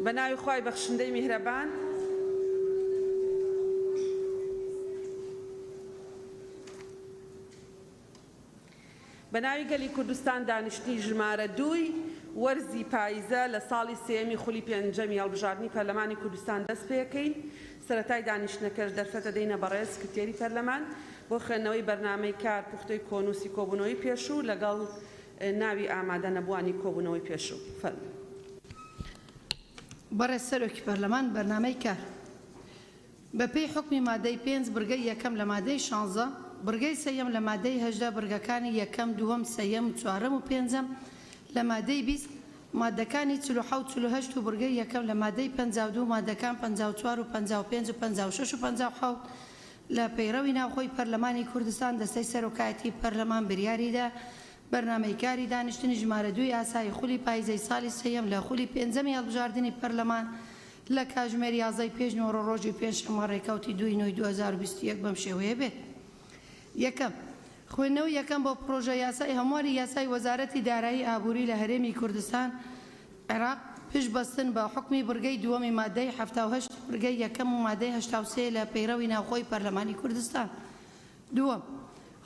بەناوی خوای بەخشندەی میهرەبان بەناوی گەلی کوردستان دانیشتنی ژمارە 2 وەرزی پاییزە لە ساڵی سێمی خولی پێنجەمی هەڵبژاردننی پەرلەمانی کوردستان دەست پێەکەین. سەرەتای دانیشتنەکەش دەرفەتە دەینە بەڕێز سکرتێری پەرلەمان بۆ خوێندنەوەی بەرنامەی کار پوختەی کۆنووسی کۆبوونەوەی پێشوو لەگەڵ ناوی ئامادە نەبووانی کۆبوونەوەی پێشوو. فەرمووی. بەڕێز سەرۆکی پەرلەمان بەرنامەی کار بەپێی حکمی مادەی 5 بڕگەی یەکەم لە مادەی 16 بڕگەی سەیەم لە مادەی 18 بڕگەکانی یەکەم دووەم سەیەم چوارەم و پێنجەم لە مادەی 20 مادەکانی 47 48 و بڕگەی یەکەم لە مادەی 52 مادەکان 54 و 55 و 56 و 57 لە پەیڕەوی ناوخۆی پەرلەمانی کوردستان دەستەی سەرۆکایەتی پەرلەمان بریاریدا بەرنامەی کاری دانیشتنی ژمارە 2 یاسای خولی پاییزەی ساڵی سەیەم لە خولی پێنجەمی هەڵبژاردننی پەرلەمان لە کاتژمێری 11 پێشنەوە ڕۆژی پێنجشەممە ڕێکەوتی 2 2021 بەم شێوەیە بێت. یەکەم خوێندنەوەی یەکەم بۆ پرۆژە یاسای هەمواری یاسای وەزارەتی دارایی ئابووری لە هەرێمی کوردستان عێراق پشت بەستن بە حکمی بڕگەی دووەمی مادەی 78 بڕگەی یەکەم و مادەی 83 لە پەیڕەوی ناوخۆی پەرلەمانی کوردستان. دووەم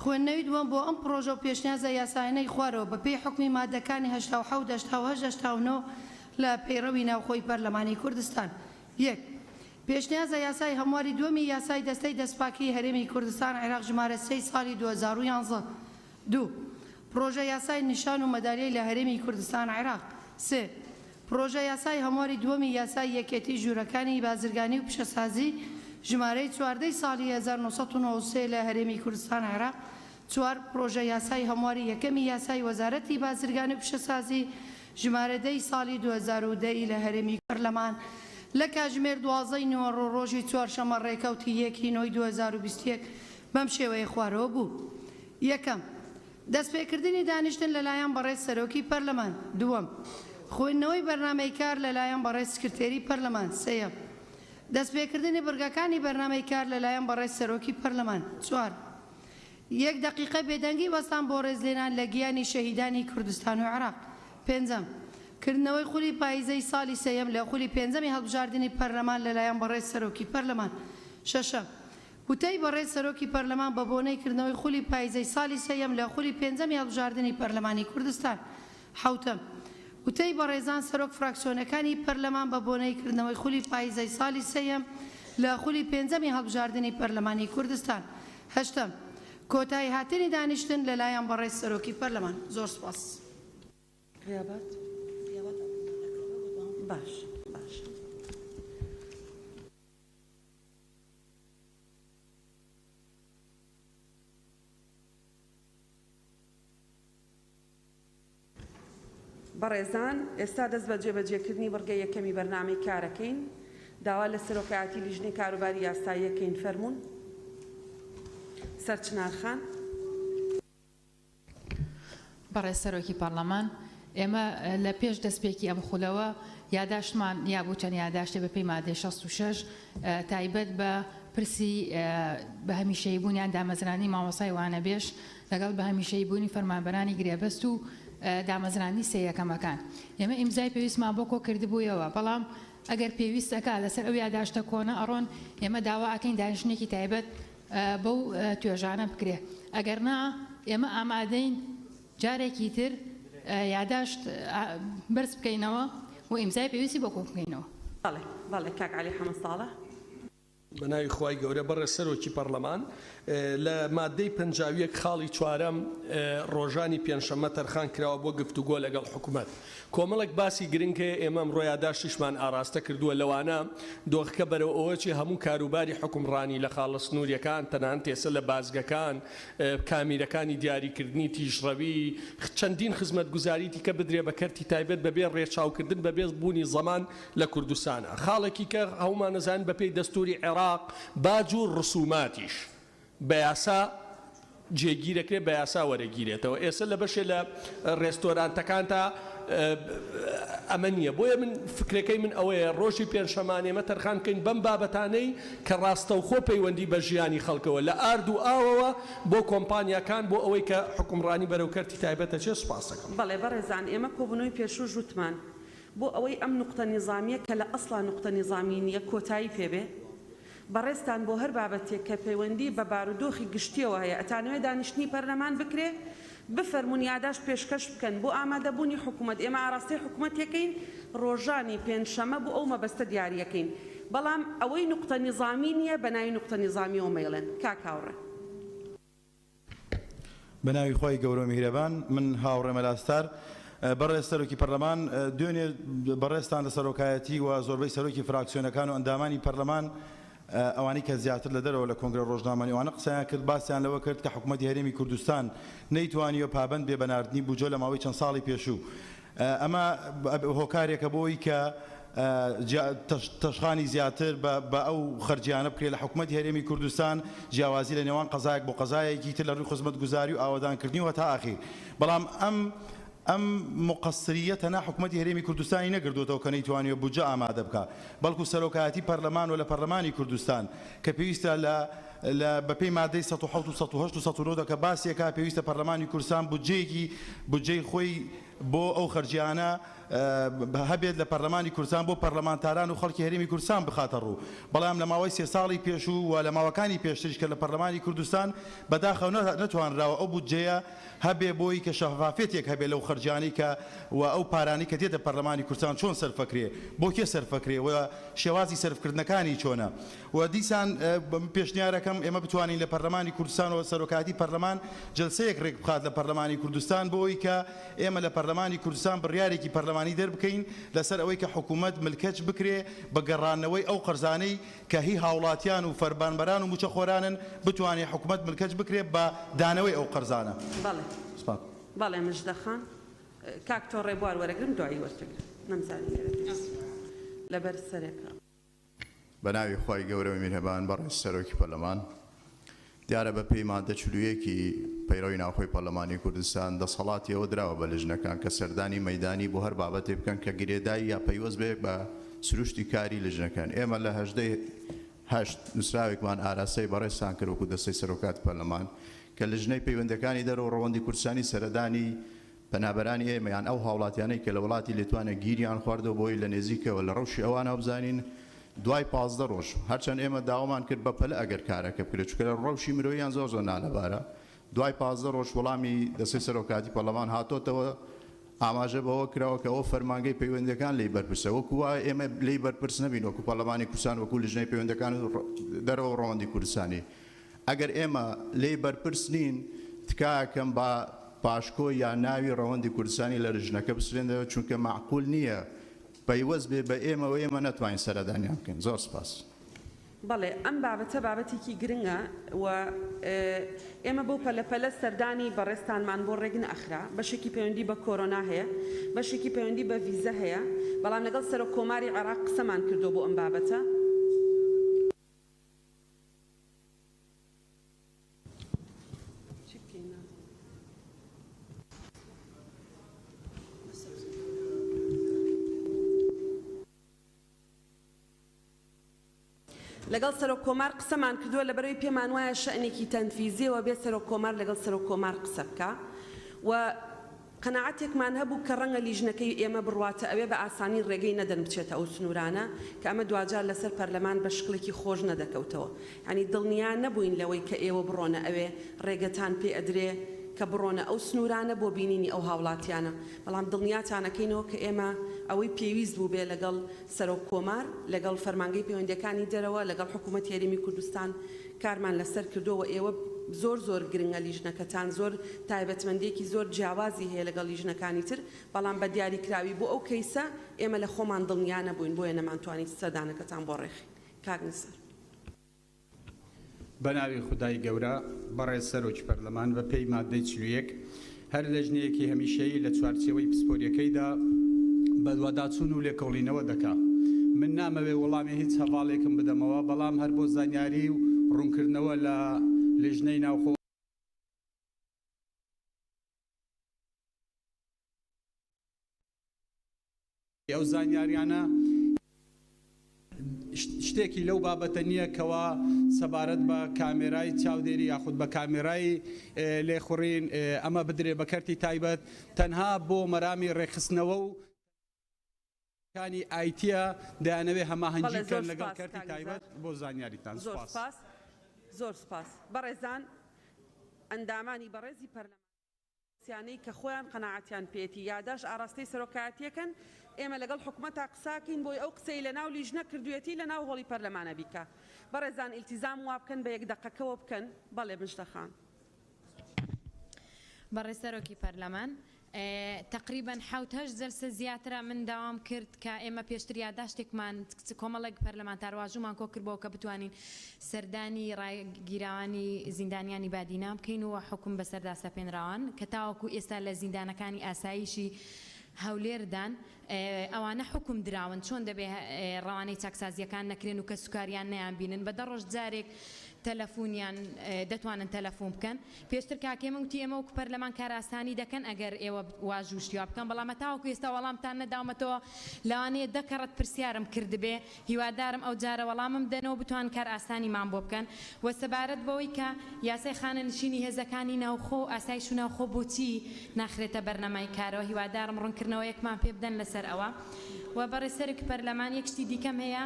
خوێندنەوەی دووەم بۆ ئەم پرۆژە و پێشنیازە یاساینەی خوارەوە بەپێی حکمی مادەکانی 87 89 لە پەیڕەوی ناوخۆی پەرلەمانی کوردستان. یەک پێشنیازە یاسای هەمواری دووەمی یاسای دەستەی دەستپاکی هەرێمی کوردستان عێراق ژمارە 3 ساڵی 2011. دوو پرۆژە یاسای نیشان و مەدالیای لە هەرێمی کوردستان عێراق. سێ پرۆژە یاسای هەمواری دووەمی یاسای یەکێتی ژوورەکانی بازرگانی و پیشەسازی ژمارەی 14 ساڵی 1993 لە هەرێمی کوردستان عێراق. چوار پرۆژە یاسای هەمواری یەکەمی یاسای وەزارەتی بازرگانی و پیشەسازی ژمارە 10 ساڵی 2010 لە هەرێمی پەرلەمان لە کاتژمێر 12 نوێڕۆ ڕۆژی چوارشەممە ڕێکەوتی 1 2021 بەم شێوەیە خوارەوە بوو. یەکەم دەستپێکردنی دانیشتن لەلایەن بەڕێز سەرۆکی پەرلەمان. دووەم خوێندنەوەی بەرنامەی کار لەلایەن بەڕێز سکرتێری پەرلەمان. سێەم دەستپێکردنی بڕگەکانی بەرنامەی کار لەلایەن بەڕێز سەرۆکی پەرلەمان. چوار 1 دقیقە بێدەنگی وەستان بۆ ڕێزلێنان لە گیانی شەهیدانی کوردستان و عێراق. پێنجەم کردنەوەی خولی پاییزەی ساڵی سەیەم لە خولی پێنجەمی هەڵبژاردننی پەرلەمان لەلایەن بەڕێز سەرۆکی پەرلەمان. شەشەم وتەی بەڕێز سەرۆکی پەرلەمان بە بۆنەی کردنەوەی خولی پاییزەی ساڵی سەیەم لە خولی پێنجەمی هەڵبژاردننی پەرلەمانی کوردستان. حوتەم وتەی بەڕێزان سەرۆک فراکسیۆنەکانی پەرلەمان بە بۆنەی کردنەوەی خولی پاییزەی ساڵی سەیەم لە خولی پێنجەمی هەڵبژاردننی پەرلەمانی کوردستان. هەشتەم کۆتایی هاتنی دانیشتن لەلایەن بەڕێز سەرۆکی پەرلەمان. زۆر سپاس. باش باش بەڕێزان ئێستا دەست بە جێبەجێکردنی بڕگەی یەکەمی بەرنامەی کارەکەین. داوا لە سەرۆکایەتی لیژنەی کاروباری یاساییەکەین. فەرموون سەرچنار خان. بەڕێز سەرۆکی پەرلەمان ئێمە لە پێش دەستپێکی ئەم خولەوە یاداشتمان یابوو چەند یاداشتێ بە پێی مادەی 66 تایبەت بە پرسی بە هەمیشەییبوونیان دامەزرانی مامۆسای وانەبێش لەگەڵ بە هەمیشەییبوونی فەرمانبەرانی گرێبەست و دامەزرانی سێیەکەمەکان. ئێمە ئیمزای پێویستمان بۆ کۆ کردبوویەوە، بەڵام ئەگەر پێویستەکە لەسەر ئەو یاداشتە کۆنە ئەڕۆن ئێمە داوا ئەکەین دانیشتنێکی تایبەت بەو توێژانە بکرێ. ئەگەر نا ئێمە ئامادەین جارێکی تر یاداشت بەرز بکەینەوە و ئیمزای پێویستی بۆ کۆ بکەینەوە. بەڵێ بەڵێ کاک عەلی حەمەد ساڵح. بەناوی خوای گەورە بەڕێز سەرۆکی پەرلەمان لە مادەی 51 خاڵی چوارەم ڕۆژانی پێنجشەممە تەرخان کراوە بۆ گفتوگۆ لەگەڵ حکوومەت. کۆمەڵێک باسی گرنگەیە ئێمە ئەمڕۆ یاداشتیشمان ئاراستە کردووە لەوانە دۆخەکە بەرەو ئەوەی هەموو کاروباری حکومڕانی لە خاڵە سنووریەکان تەنانەت تێسە لە بازگەکان کامیرەکانی دیاریکردنی تیژڕەوی چەندین خزمەت گوزاریتی کە بدرێ بە کەرتی تایبەت بەبێ ڕێچاوکردن بەبێ بوونی زەمان لە کوردستانە. خاڵێکی کە هەمومان نەزانین بەپێی دەستوری عێراق باج و ڕسوماتیش بە یاسا جێگیرەکرێت بە یاسا وەرەگیرێتەوە. ئێستا لە بەشێ لە ڕێستۆرانتەکان تا ئەمە نییە. بۆیە من فکرەکەی من ئەوەیە ڕۆژی پێنجشەمانێمە تەرخان بکەین بەم بابەتانەی کە ڕاستەوخۆ پەیوەندی بە ژیانی خەڵکەوە لە ئارد و ئاوەوە بۆ کۆمپانیاکان بۆ ئەوەی کە حکومڕانی بەرەو کەرتی تایبەتە چێ. سوپاس دەکەم. بەڵێ بەڕێزان ئێمە کۆبوونەوەی پێشوو ژوتمان بۆ ئەوەی ئەم نقطە نیظامیە کە لە ئەسڵا نقطە نیظامی نیە کۆتایی پێبێ بەڕێستان بۆ هەر بابەتێک کە پەیوەندی بە بارودۆخی گشتیەوە هەیە ئەتانەوێت دانیشتنی پەرلەمان بکرێ بفەرمونی یاداش پێشکەش بکەن بۆ ئامادەبوونی حکوومەت ئێمە ئاراستەی حکوومەتەکەین ڕۆژانی پێنجشەمە بۆ ئەو مەبەستە دیاریەکەین بەڵام ئەوەی نقطە نیظامی نییە بە ناوی نقطە نیظامیەوە مەیڵێن کاکاوڕێ بە ناوی خۆی گەورە میهرەبان من هاوڕێمە لاستار بەڕێز سەرۆکی پەرلەمان دوێنێ بەڕێستان لە سەرۆکایەتی و زۆربەی سەرۆکی فراکسیۆنەکان و ئەندامانی پەرلەمان ئەوانەی کە زیاتر لە دەرەوە لە کۆنگرە ڕۆژنامەی ئەوانە قسەیان کرد باسییان لەوە کرد کە حکوومەتی هەرێمی کوردستان نەیتوانیوە پابەند بێ بەناردنی بوجۆ لە ماوەی چەند ساڵی پێشوو ئەمە هۆکارێکە بۆی کە تەشخانی زیاتر بە ئەو خەرجیانە بکرێت لە حکوومەتی هەرێمی کوردستان جیاوازی لە نێوان قەزایەک بۆ قەزایەکی تر لە ڕووی خزمەتگوزاری و ئاوادانکردنی و هەتا ئاخیر بەڵام ئەم مقصریەتە نا حکوومەتی هەرێمی کوردستانی نەگردوێتەوە کە نەیتوانیوە بودجە ئامادە بکات بەڵکو سەرۆکایەتی پەرلەمان و لە پەرلەمانی کوردستان کە پێویستە لە بەپێی مادەی 1970 و 1970 و 1990 کە باسیەکە پێویستە پەرلەمانی کوردستان بودجەی خۆی بۆ ئەو خەرجیانە هەبێت لە پەرلەمانی کوردستان بۆ پەرلەمانتاران و خەڵکی هەرێمی کوردستان بخاتە ڕوو بەڵام لە ماوەی 3 ساڵی پێشوو و لە ماوەکانی پێشتریش کە لە پەرلەمانی کوردستان بەداخەو نەتوانراوە ئەو بودجەیە هەبێ بۆی کە شەفافێتێک هەبێت لەو خەرجیانەی کە و ئەو پارانی کە دێتە پەرلەمانی کوردستان چۆن سەرفەکرێ بۆ کێ سەرفەکرێ و شێوازی سەرفکردنەکانی چۆنە و دیسان پێشنیارەکەم ئێمە بتوانین لە پەرلەمانی کوردستان و سەرۆکایەتی پەرلەمان جلسەیەک ڕێک بخات لە پەرلەمانی کوردستان بۆی کە ئێمە لە پەرلەمانی کوردستان بڕیارێکی پەرلەمانی دەربکەین لەسەر ئەوەی کە حکوومەت ملکەچ بکرێ بە گەڕانەوەی ئەو قەرزانەی کە هی هاوڵاتیان و فەربانبەران و موچەخۆرانن بتوانێت حکوومەت ملکەچ بکرێ بە دانەوەی ئەو قەرزانە بەڵێ مژدەخان کاکتۆ ڕێبوار وەرەگرم دوایی وەرتەگرم نەمزانی لەبەر سەرێکە بە ناوی خۆی گەورە میهرەبان بەڕێز سەرۆکی پەرلەمان دیارە بە پێی مادە 41 پەیڕەوی ناوخۆی پەرلەمانی کوردستان دەسەڵاتیەوە دراوە بە لژنەکان کە سەردانی مەیدانی بۆ هەر بابەتێ بکەن کە گرێدایی یا پەیوەست بێ بە سروشتی کاری لژنەکان ئێمە لە 18 نووسراوێکمان ئاراستەی بەڕێزتان کرد وەکو دەستەی سەرۆکات پەرلەمان کە لژنەی پەیوەندەکانی دەرەوە ڕەوەندی کوردستانی سەردانی پەنابەرانی ئێمەیان ئەو هاوڵاتیانەی کە لە وڵاتی لێتوانە گیریان خواردەوە بۆی لە نێزیکەوە لە ڕەوشی ئەوانە بزانین دوای 15 ڕۆژ هەرچەند ئێمە داوامان کرد بە پەلە ئەگەر کارەکە بکرێت چونکە لە ڕەوشی مرۆییان زۆر نالەبارە دوای 15 ڕۆژ وەڵامی دەستەی سەرۆکاتی پەرلەمان هاتۆتەوە ئاماژە بەوە کراوە کە ئەو فەرمانگەی پەیوەندەکان لی بەرپرسە وەکو وایە ئێمە لی بەرپرس نەبین وەکو پەرلەمانی کوردستان وەکو لژنەی پەیوەندەکان دەرەوە ڕەوەندی کوردستانی ئەگەر ئێمە لی بەرپرس نین تکایەکەم بە پاشکۆ یا ناوی ڕەوەندی کوردستانی لە لژنەکە بسرێنەوە چونکە معقول نییە پەیوەست بێ بە ئێمە و ئێمە نەتوانین سەردانیان بکەین زۆر سپاس بەڵێ ئەم بابەتە بابەتێکی گرنگە و ئێمە بۆ پەلەپەلە سەردانی بەڕێستانمان بۆ ڕێگن ئەخرا بەشێکی پەیوەندی بە کۆرۆنا هەیە بەشێکی پەیوەندی بە ڤیزە هەیە بەڵام لەگەڵ سەرۆک کۆماری عێراق قسەمان کردو بۆ ئەم بابەتە لەگەڵ سەرۆک کۆمار قسەمان کردووە لەبەرەوەی پێمان وایە شەئنێکی تەنفیزیەوە بێت سەرۆک کۆمار لەگەڵ سەرۆک کۆمار قسە بکە و قەناعەتێکمان هەبوو کە ڕەنگە لیژنەکەی ئێمە بڕواتە ئەوێ بە ئاسانی ڕێگەی نەدەن بچێتە ئەو سنوورانە کە ئەمە دوجار لەسەر پەرلەمان بە شکڵێکی خۆش نەدەکەوتەوە ینی دڵنیان نەبووین لەوەی کە ئێوە بڕۆنە ئەوێ ڕێگەتان پێ ئەدرێ کە بڕۆنە ئەو سنوورانە بۆ بینینی ئەو هاوڵاتیانە بەڵام دڵنیاتانەکەینەوە کە ئێمە ئەوەی پێویست بوو بێ لەگەڵ سەرۆک کۆمار لەگەڵ فەرمانگەی پەیوەندیەکانی دەرەوە لەگەڵ حکوومەتی هەرێمی کوردستان کارمان لەسەر کردووە ئێوە زۆر گرنگە لیژنەکەتان زۆر تایبەتمەندێکی زۆر جیاوازی هەیە لەگەڵ لیژنەکانی تر بەڵام بە دیاریکراوی بۆ ئەو کەیسە ئێمە لە خۆمان دڵنیا نەبووین بۆیە نەمانتوانیت سەردانەکەتان بۆ ڕێخی کاک نسەر بەناوی خودای گەورە بەڕێز سەرۆکی پەرلەمان بە پێی مادەی 41 هەر لەژنەیەکی هەمیشەیی لە چوارچێوەی پسپۆریەکەیدا بەدواداچوون و لێکۆڵینەوە دەکا من نامەوێ وەڵامی هیچ هەواڵێکم بدەمەوە بەڵام هەر بۆ زانیاری و ڕوونکردنەوە لە لێژنەی ناوخۆ ئەو زانیاریانە شتێکی لەو بابەتە نییە کەوا سەبارەت بە کامێرای چاودێری یاخود بە کامێرای لێخوڕین ئەمە بدرێ بە کەرتی تایبەت تەنها بۆ مەرامی ڕێخستنەوە و کانی ئایتە دایانەوێ هەماهەنگیکەن لەگەڵ کەرتی تایبەت بۆ زانیاریتان. زۆر سپاس زۆر سپاس. بەڕێزان ئەندامانی بەڕێزی پەرلەمانسیانەی کە خۆیان قەناعەتیان پێێتی یاداش ئاراستەی سەرۆکایەتیەکەن ئێمە لەگەڵ حکوومەتتا قساکەین بۆی ئەو قسەی لەناو لیژنە کردوێتی لەناو هۆڵی پەرلەمانە بیکە. بەڕێزان ئیلتیزام وا بکەن بە یەک دەقەکەوە بکەن. بەڵێ مژدەخان. بەڕێز سەرۆکی پەرلەمان تقریبا حوتهش جلسە زیاترە من داوام کرد کە ئێمە پێشتر یاداشتێکمان کۆمەڵێک پەرلەمانتار واژومان کۆ کردبەوە کە بتوانین سەردانی ڕایگیراوانی زیندانیانی بادینا بکەین و حکوم بەسەردا سەپێنراوان کە تاوەکو ئێستا لە زیندانەکانی ئاسایشی هەولێردان ئەوانە حکوم دراون چۆن دەبێ ڕەوانەی چاکسازیەکان نەکرێن و کە سوکاریان نەیان بینن بە دەڕۆژ جارێک تەلەفۆنیان دەتوانن تەلەفۆن بکەن. پێشتر کاکێمە وتی ئێمە وەکو پەرلەمان کاراسانی دەکەن ئەگەر ئێوە واژوشتیا بکەن بەڵام تاوەکو ئێستا وەڵامتان نەداومەتەوە لەوانەیە دەکەڕەت پرسیارم کردبێ هیوادارم ئەو جارە وەڵامم دەنەوە بتوان کار ئاسانیمان بۆ بکەن وە سەبارەت بەوەی کە یاسای خانەنشینی هێزەکانی ناوخۆ و ئاسایش و ناوخۆ بۆچی ناخرێتە بەرنەمای کارەوە هیوادارم ڕوونکردنەوەیەکمان پێ بدەن لەسەر ئەوە و بەڕێز سەرۆکی پەرلەمان یەک شتی دیکەم هەیە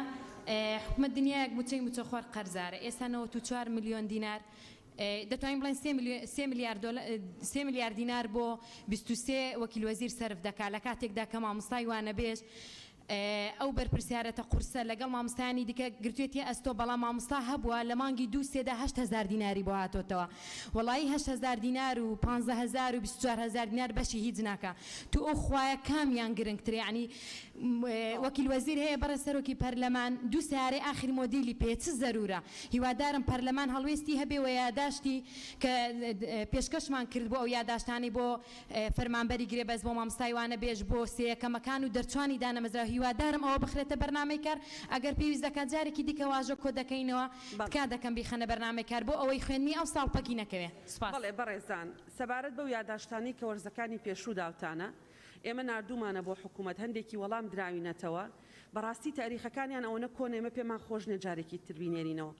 حکومەت دنیایەک موچەی موچەخۆر قەرزارە ئێستا 94 ملیۆن دینار دەتوانین بڵێن 3 میلیارد دینار بۆ 23 وەکیل وەزیر سەرف دەکات لە کاتێکدا کە مامۆستای وانەبێژ ئەو بەرپرسیارەتە قورسە لەگەڵ مامۆستایانی دیکە گرتوێتی ئەستۆ بەڵام مامۆستا هەبووە لە مانگی 2-3دا 8,000 دیناری بۆ هاتۆتەوە وەڵایی 8,000 دینار و 15,000 و 24,000 دینار بەشی هیچ ناکە تو ئەو خوایە کامیان گرنگترێ ینی وەکیل وەزیر هەیە بەڕێز سەرۆکی پەرلەمان 2 سیارەی ئاخر مۆدیلی پێ چ زەرورە هیوادارم پەرلەمان هەڵوێستی هەبێ و یاداشتی کە پێشکەشمان کرد بۆ ئەو یاداشتانی بۆ فەرمانبەری گرێبەز بۆ مامۆستای وانەبێژ بۆ سێیەکەمەکان و دەرچوانی دانەمەزراوە هیوادارم ئەوە بخرێتە بەرنامەی کار ئەگەر پێویست دەکات جارێکی دیکە واژە کۆ دەکەینەوە تکا دەکەم بیخەنە بەرنامەی کار بۆ ئەوەی خوێنی ئەو ساڵ پەکی نەکەوێ. بەڵێ بەڕێزان سەبارەت بەو یاداشتانی کە وەرزەکانی پێشوو داوتانە ئێمە نردومانە بۆ حکوومەت هەندێکی وەڵام دراوینەتەوە بەڕاستی تاریخەکانیان ئەوەنە کۆنێمە پێمان خۆش نە جارێکی تربینێرینەوە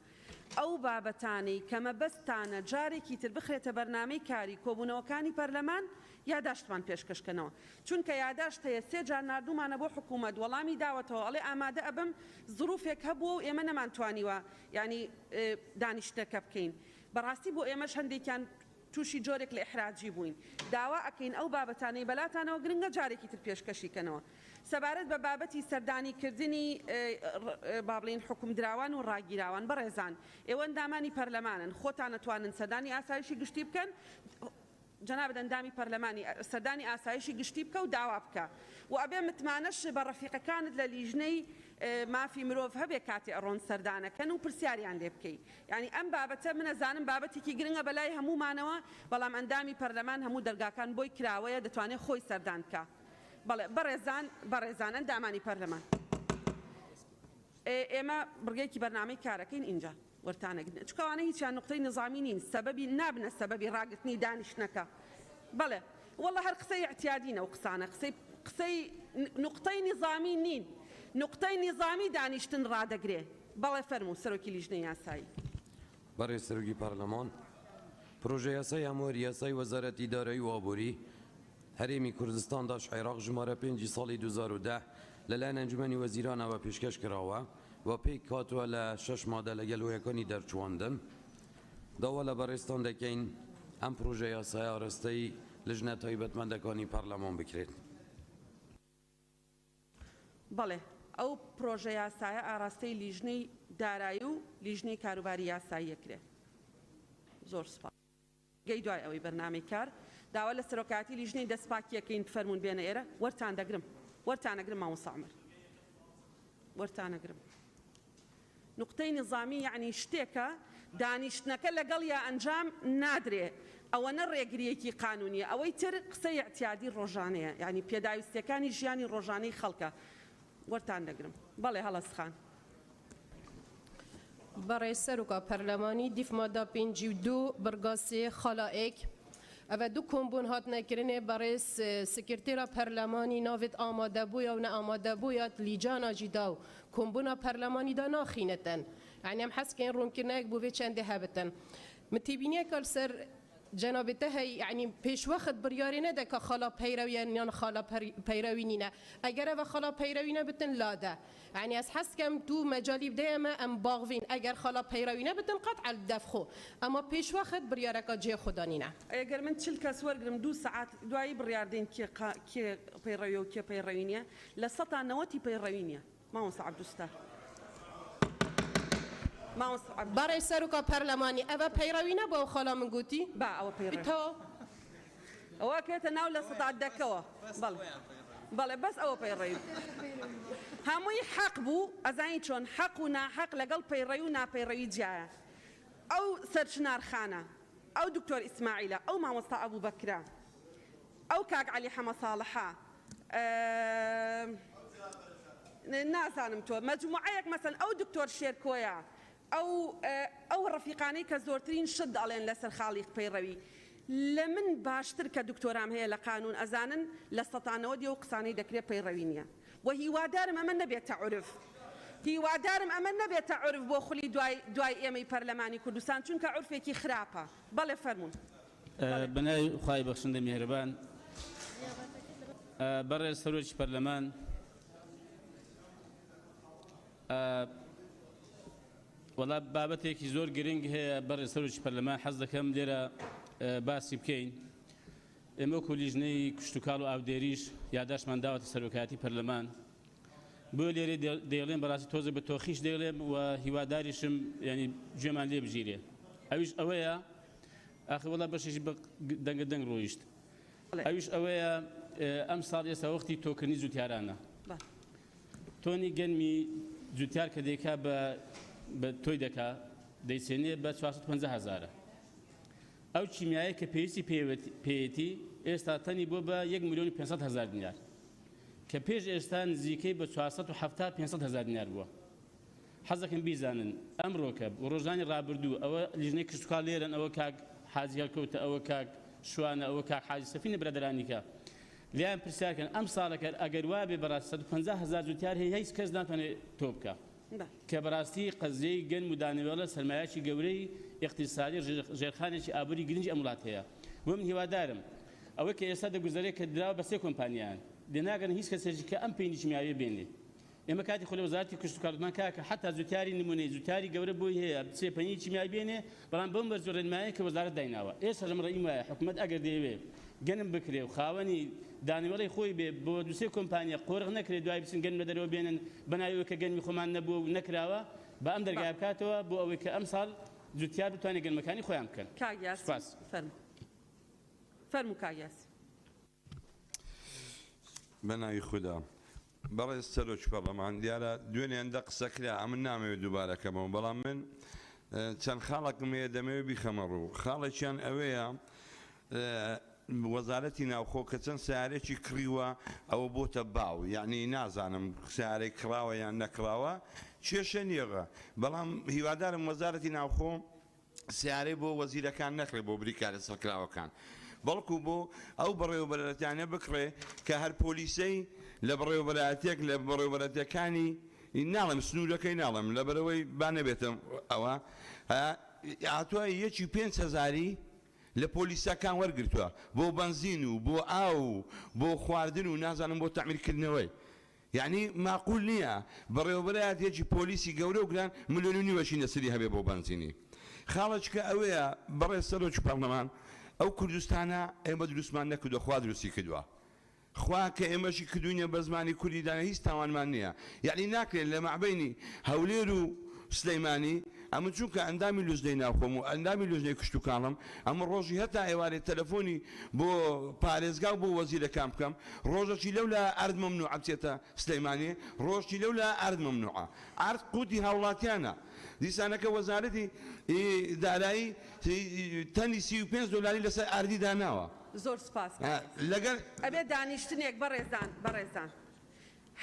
ئەو بابەتانەی کەمە بەستانە جارێکی تر بخرێتە بەرنامەی کاری کۆبوونەوەکانی پەرلەمان یاداشتمان پێشکەشکەنەوە چونکە یاداشت هەیە 3 جار نردومانە بۆ حکوومەت وەڵامی داوەتەوە ئەڵێ ئامادە ئەبم زروفێک هەبووە و ئێمە نەمانتوانیوە ینی دانیشتەکە بکەین بەڕاستی بۆ ئێمەش هەندێکیان تووشی جۆرێک لە ئحراجی بووین داوا ئەکەین ئەو بابەتانەی بەلاتانەوە گرنگە جارێکی تر پێشکەشیکەنەوە سەبارەت بە بابەتی سەردانیکردنی بابڵین حکومدراوان و ڕاگیراوان بەڕێزان ئێوە ئەندامانی پەرلەمانن خۆتان نەتوانن سەردانی ئاسایشی گشتی بکەن جناب ئەندامی پەرلەمانی سەردانی ئاسایشی گشتی بکە و داوا بکە و ئەبێ متمانەش بە ڕەفیقەکانت لە لیژنەی مافی مرۆڤ هەبێ کاتی ئەڕۆن سەردانەکەن و پرسیاریان لێ بکەیت ینی ئەم بابەتە منەزانم بابەتێکی گرنگە بەلای هەمومانەوە بەڵام ئەندامی پەرلەمان هەموو دەرگاکان بۆی کراوەیە دەتوانێت خۆی سەردان بکە. بەڵێ بەڕێزان ئەندامانی پەرلەمان ئێمە بڕگەیەکی بەرنامەی کارەکەین اینجا وەرتانەگرن چکەوانە هیچیان نقطەی نظامی نین سەبەبی نابنە سەبەبی ڕاگرتنی دانیشتنەکە بەڵێ وەڵە هەر قسەی احتیادینە و قسانە قسەی نقطەی نظامی نین نقطەی نظامی دانیشتن ڕادەگرێ بەڵێ فەرموو سەرۆکی لیژنەی یاسایی بەڕێز سەرۆکی پەرلەمان پرۆژە یاسای هەمواری یاسای وەزارەتی دارایی و ئابووری هەرێمی کوردستان داش عێراق ژمارە 5 ساڵی 2010 لەلایەن ئەنجومەنی وەزیرانەوە پێشکەش کراوە و پێی کاتووە لە 6 مادە لەگەلۆیەکانی دەرچواندن داوا لە بەڕێستان دەکەین ئەم پرۆژە یاسای ئاڕستەی لژنە تایبەتمەندەکانی پەرلەمان بکرێت. بەڵێ ئەو پرۆژە یاسایە ئاراستەی لیژنەی دارایی و لیژنەی کاروباری یاسایی یەکرێت. زۆر سپاس. گەی دوای ئەوەی بەرنامەی کار داوا لە سەرۆکاتی لیژنەی دەستپاکیەکەین فەرموون بێنە ئێرە وەرتانەگرم مامۆستا عومەر وەرتانەگرم. نقطەی نظامی یعنی شتێکە دانیشتنەکە لەگەڵ یا ئەنجام نادرێ ئەوە نە ڕێگریەکی قانونیە ئەوەی تر قسەی اعتیادی ڕۆژانەیە ینی پێداویستەکانی ژیانی ڕۆژانەی خەڵکە وەرتان دەگرم. بەڵێ هەڵەسخان بەڕێز سەرۆکا پەرلەمانی دیفمادا 52 بەرگاسێ خەلائێک ئەوە دوو کۆمبوون هاتنەکردنێ بەڕێز سکرتێرا پەرلەمانی ناوێت ئامادەبوویە و نەئامادەبوویە لیجانا جیدا و کۆمبوونا پەرلەمانیدا ناخینەتەن یعنی ئەم حەزکەین ڕوونکردنەیەک بۆ vê çendê هەبتن متیبینیەکە سەر جنابته هی یعنی پیش وقت بریاری نده که خالا پیروی یا خالا پیروی نینه اگر و خالا پیروی نبتن لاده یعنی از حس کم تو مجالی بده ما ام باغوین اگر خالا پیروی نبتن قطع الدفخو اما پیش وقت بریاره که جه خدا نینه اگر من 40 کس ورگرم 2 ساعت دوایی بریاردین که پیروی و که پیروی نیه لسطا نواتی پیروی نیه ما هو صعب دوستا ما صعب برای سروکا پارلمانی اوا پیروی نبا خالا من گوتی با او پیروی تو او كيت ناولا سطع الدكوة بل بس او بيريو هموي حق بو ازاين شون حق ونا حق لقل بيريو نا بيريو جاية او سرشنار خانة او دكتور اسماعيل او ما مصطفى ابو بكر او كاك علي حما صالحة الناس انا متو مجموعيك مثلا او دكتور شيركويا او رفيقاني كزورترين شد علين لسر خالق بيروي لمن باشتر كدكتورام هي لقانون أزانن لستطعنا ودي وقصاني دكري بيروينيا وهي وادارم أمن نبي تعرف هي وادارم أمن نبي تعرف بوخلي دواي إيمي برلماني كردستان چونك عرفيكي خرابة بل فرمون بناي خواهي بخشند مهربان برای سروج برلمان وڵا بابەتێکی زۆر گرنگ هەیە بەڕێ سەرۆکی پەرلەمان حەز دەکەم لێرە باسی بکەین ئێمە وەکو لیژنەی کشتتوکاڵ و ئاودێریش یاداشمان داوەتە سەرۆکایەتی پەرلەمان بۆ لێرێ دەیڵێم بەڕاستی تۆزە بە تۆخیش دەیڵێم و هیواداریشم ینی گوێمان لێ بژیرێ ئەویش ئەوەیە ئاخر وڵا بەشێکی دەنگە دەنگ ڕۆیشت ئەویش ئەوەیە ئەم ساڵ ئێستا وەختی تۆکردنی جوتیارانە تۆنی گەنمی جوتیار کە دەیکا بە تۆی دەکا دەیچێنێ بە 450,000 ئەو چیمیایە کە پێویستی پێیەتی ئێستا تەنی بۆ بە 1,500,000 دینار کە پێش ئێستا نزیکەی بە 470,000 دینار بووە حەز دەکەم بیزانن ئەمڕۆکە ڕۆژانی ڕابردوو ئەوە لیژنەی کشتتوکاڵ لێرن ئەوە کاک حاجی هەڵکەوتە ئەوە کاک شوانە ئەوە کاک حاجی سەفینە برادرانیکە لیان پرسیارکەن ئەم ساڵەکە ئەگەر وابێ بەڕاستی 150,000 جوتیار هەیە هیچ کەس ناتوانێت تۆ بکە کە بەڕاستی قەزیەی گەنم و دانەوێڵە سەرمایەکی گەورەی اقتصادی ژێرخانێکی ئابووری گرنگی ئەم وڵات هەیە وە من هیوادارم ئەوە کە ئێستا دەگوزارێت کە دراوە بە 3 کۆمپانیان دێناگەن هیچ کەسێکی کە ئەم پێی نیشمیاوی بێنێ ئێمە کاتی خۆ لە وەزارەتی کشتتوکاڵمان کاکە حتا زوتیاری نمونەی زوتیاری گەورە بۆی هەیە بچێ پەنی چیمیایی بێنێ بەڵام بەم بەرز ڕێنمایە کە وەزارەت دایناوە ئێستا لەم ڕێی وایە حکوومەت ئەگەر دەیەوێ گەنم بکرێ و خاوەنی دانیوەڵی خۆی بێ بۆ 2 کۆمپانیا قۆرغ نەکرێت دوای بچن گەنم لە دەرەوە بێنن بەناویەوە کە گەنمی خۆمان نەبووە و نەکراوە بە ئەم دەرگای بکاتەوە بۆ ئەوەی کە ئەم ساڵ جوتیار بتوانێت گەنمەکانی خۆیان بکەن فەرموو کاگیاس بەناوی خوددا بەڕێز سەرۆکی پەرلەمان دیارە دوێنێندا قسەکرا ئەمن نامەوێت دووبارەکەمەوە بەڵام من چەند خاڵێکم هەیە دەمەوێت بیخەمە ڕوو خاڵێکیان ئەوەیە وەزارەتی ناوخۆ کە چەند سیارێکی کڕیوە ئەوە بۆتە باو یعنی نازانم سیارەی کراوە یان نەکراوە کێشە نیێغە بەڵام هیوادارم وەزارەتی ناوخۆ سیارەی بۆ وەزیرەکان نەکرێت بۆ بریکارە سەرکراوەکان بەڵکو بۆ ئەو بەڕێوەبەرەتیانە بکڕێ کە هەر پۆلیسەی لە بەڕێوەبەرەتێک لە بەڕێوەبەرەتەکانی ناڵم سنوورەکەی ناڵم لە بەرەوەی با نەبێتم ئەوە هاتووە 5,000 لە پۆلیسەکان وەرگرتووە بۆ بنزین و بۆ ئاو بۆ خواردن و نازانم بۆ تعمیرکردنەوەی یعنی ماقول نییە بەڕێوەبەرەتێکی پۆلیسی گەورە و گران 1,5 ملیۆنی نەسری هەبێ بۆ بنزینی خاڵەچکە ئەوەیە بەڕێز سەرۆکی پەرلەمان ئەو کوردستانە ئێمە دروستمان نەکردووە خوا دروستی کردووە خوا کە ئێمەشی کردوینە بە زمانی کوردیدانە هیچ تاوانمان نییە یعنی ناکرێت لە مەعبەینی هەولێر و سلەیمانی ئەمە چونکە ئەندامی لوزدەی ناوخۆم و ئەندامی لوزنەی کشتتوکاڵم ئەمە ڕۆژی هەتا ئێوارێت تەلەفۆنی بۆ پارێزگا و بۆ وەزیرەکان بکەم ڕۆژەکی لەو لە ئارد مەمنوع بچێتە سلەیمانی ڕۆژی لەو لە ئارد مەمنوعە ئارد قوتی هاوڵاتیانە دیسانەکە وەزارەتی دارایی تەنی $35 لەسەر ئاردی داناوە زۆر سپاس لەگەر ئەبێ دانیشتنێک بەڕێزان